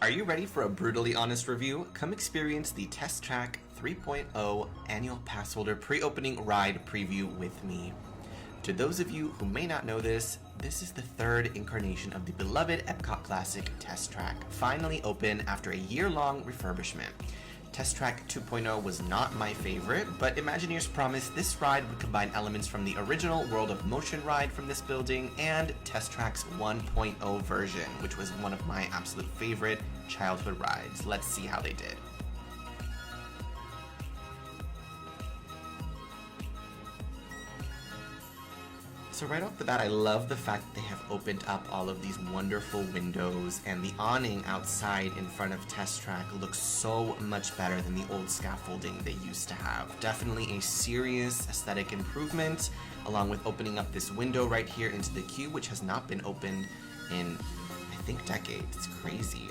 Are you ready for a brutally honest review? Come experience the Test Track 3.0 Annual Passholder Pre-Opening Ride Preview with me. To those of you who may not know this is the third incarnation of the beloved EPCOT Classic Test Track, finally open after a year-long refurbishment. Test Track 2.0 was not my favorite, but Imagineers promised this ride would combine elements from the original World of Motion ride from this building and Test Track's 1.0 version, which was one of my absolute favorite childhood rides. Let's see how they did. So right off the bat, I love the fact that they have opened up all of these wonderful windows, and the awning outside in front of Test Track looks so much better than the old scaffolding they used to have. Definitely a serious aesthetic improvement, along with opening up this window right here into the queue, which has not been opened in, I think, decades. It's crazy.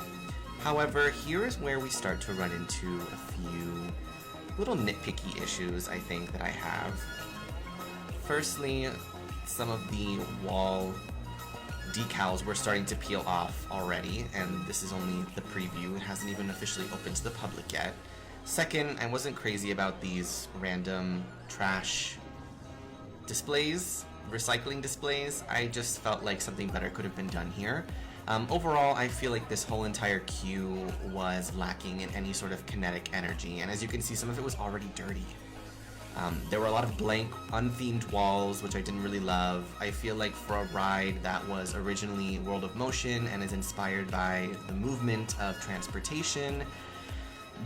However, here is where we start to run into a few little nitpicky issues, I think, that I have. Firstly, some of the wall decals were starting to peel off already, and this is only the preview. It hasn't even officially opened to the public yet. Second, I wasn't crazy about these random trash displays, recycling displays. I just felt like something better could have been done here. Overall, I feel like this whole entire queue was lacking in any sort of kinetic energy, and as you can see, some of it was already dirty. There were a lot of blank, unthemed walls, which I didn't really love. I feel like for a ride that was originally World of Motion and is inspired by the movement of transportation,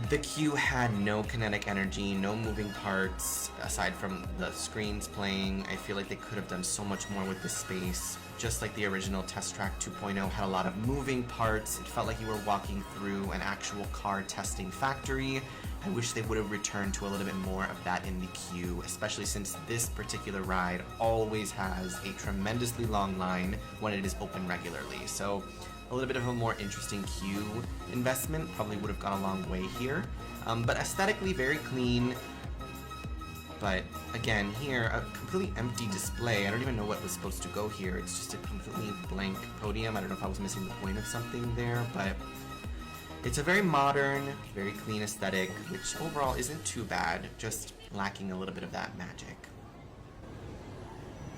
the queue had no kinetic energy, no moving parts, aside from the screens playing. I feel like they could have done so much more with this space. Just like the original Test Track 2.0 had a lot of moving parts, it felt like you were walking through an actual car testing factory. I wish they would have returned to a little bit more of that in the queue, especially since this particular ride always has a tremendously long line when it is open regularly. So a little bit of a more interesting queue investment probably would have gone a long way here. But aesthetically very clean. But again, here, a completely empty display. I don't even know what was supposed to go here. It's just a completely blank podium. I don't know if I was missing the point of something there, but it's a very modern, very clean aesthetic, which overall isn't too bad, just lacking a little bit of that magic.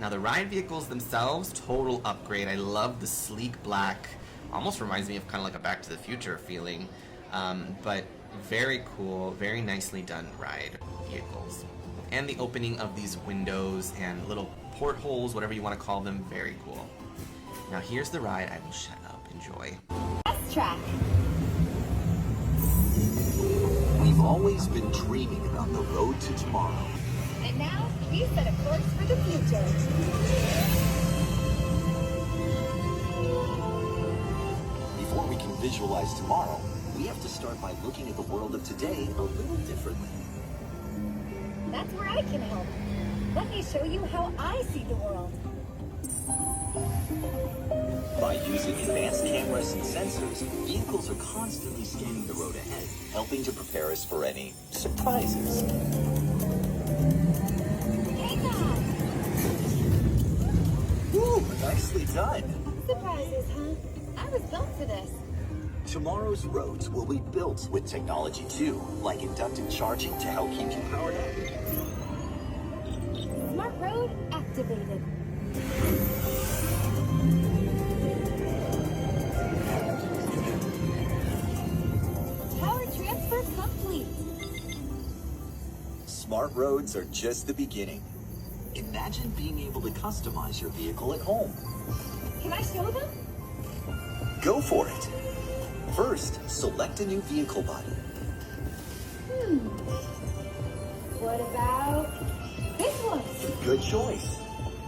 Now the ride vehicles themselves, total upgrade. I love the sleek black, almost reminds me of kind of like a Back to the Future feeling, but very cool, very nicely done ride vehicles. And the opening of these windows and little portholes, whatever you want to call them, very cool. Now here's the ride. I will shut up. Enjoy. Test Track. We've always been dreaming about the road to tomorrow. And now, we set a course for the future. Before we can visualize tomorrow, we have to start by looking at the world of today a little differently. That's where I can help. Let me show you how I see the world. By using advanced cameras and sensors, vehicles are constantly scanning the road ahead, helping to prepare us for any surprises. Hang on! Woo! Nicely done! Surprises, huh? I was built for this. Tomorrow's roads will be built with technology too, like inductive charging to help keep you powered up. Smart road activated. Power transfer complete. Smart roads are just the beginning. Imagine being able to customize your vehicle at home. Can I show them? Go for it. First, select a new vehicle body. What about this one? Good choice.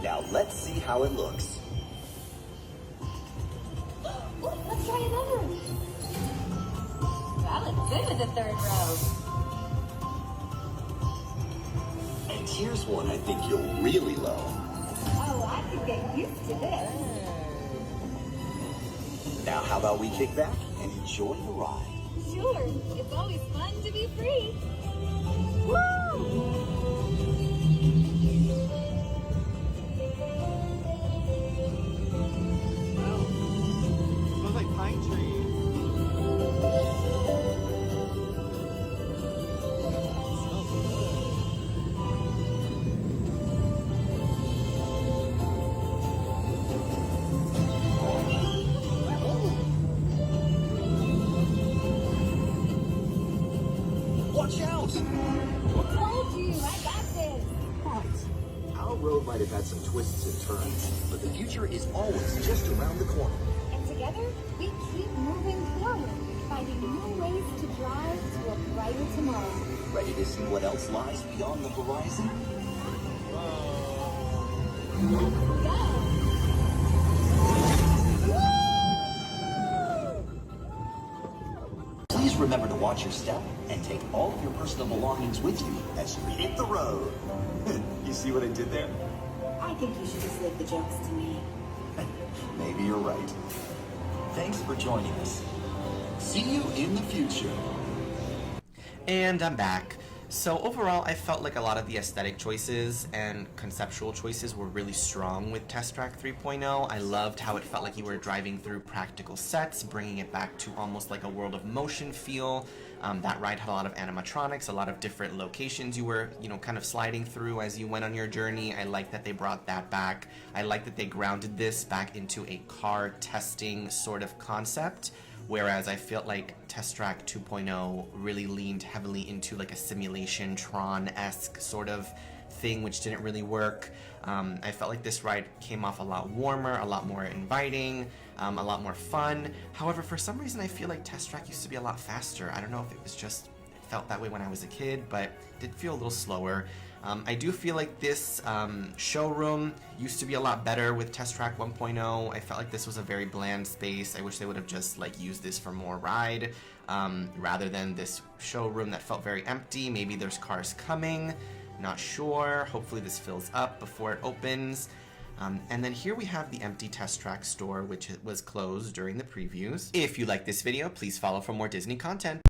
Now let's see how it looks. Let's try another. That looks good with the third row. And here's one I think you'll really love. Oh, I could get used to this. Now how about we kick back and enjoy the ride? Sure, it's always fun to be free. Woo! Smells like pine trees. Watch out! Told you, I got this. Right. Our road might have had some twists and turns, but the future is always just around the corner. And together, we keep moving forward, finding new ways to drive to a brighter tomorrow. Ready to see what else lies beyond the horizon? Go! Please remember to watch your step and take all of your personal belongings with you as you hit the road. You see what I did there? I think you should just leave the jokes to me. Maybe you're right. Thanks for joining us. See you in the future. And I'm back. So overall, I felt like a lot of the aesthetic choices and conceptual choices were really strong with Test Track 3.0. I loved how it felt like you were driving through practical sets, bringing it back to almost like a world of motion feel. That ride had a lot of animatronics, a lot of different locations you were, kind of sliding through as you went on your journey. I like that they brought that back. I like that they grounded this back into a car testing sort of concept. Whereas I felt like Test Track 2.0 really leaned heavily into like a simulation Tron-esque sort of thing, which didn't really work. I felt like this ride came off a lot warmer, a lot more inviting, a lot more fun. However, for some reason I feel like Test Track used to be a lot faster. I don't know if it was just, it felt that way when I was a kid, but it did feel a little slower. I do feel like this showroom used to be a lot better with Test Track 1.0. I felt like this was a very bland space. I wish they would have just used this for more ride rather than this showroom that felt very empty. Maybe there's cars coming, not sure. Hopefully this fills up before it opens. And then here we have the empty Test Track store, which was closed during the previews. If you like this video, please follow for more Disney content.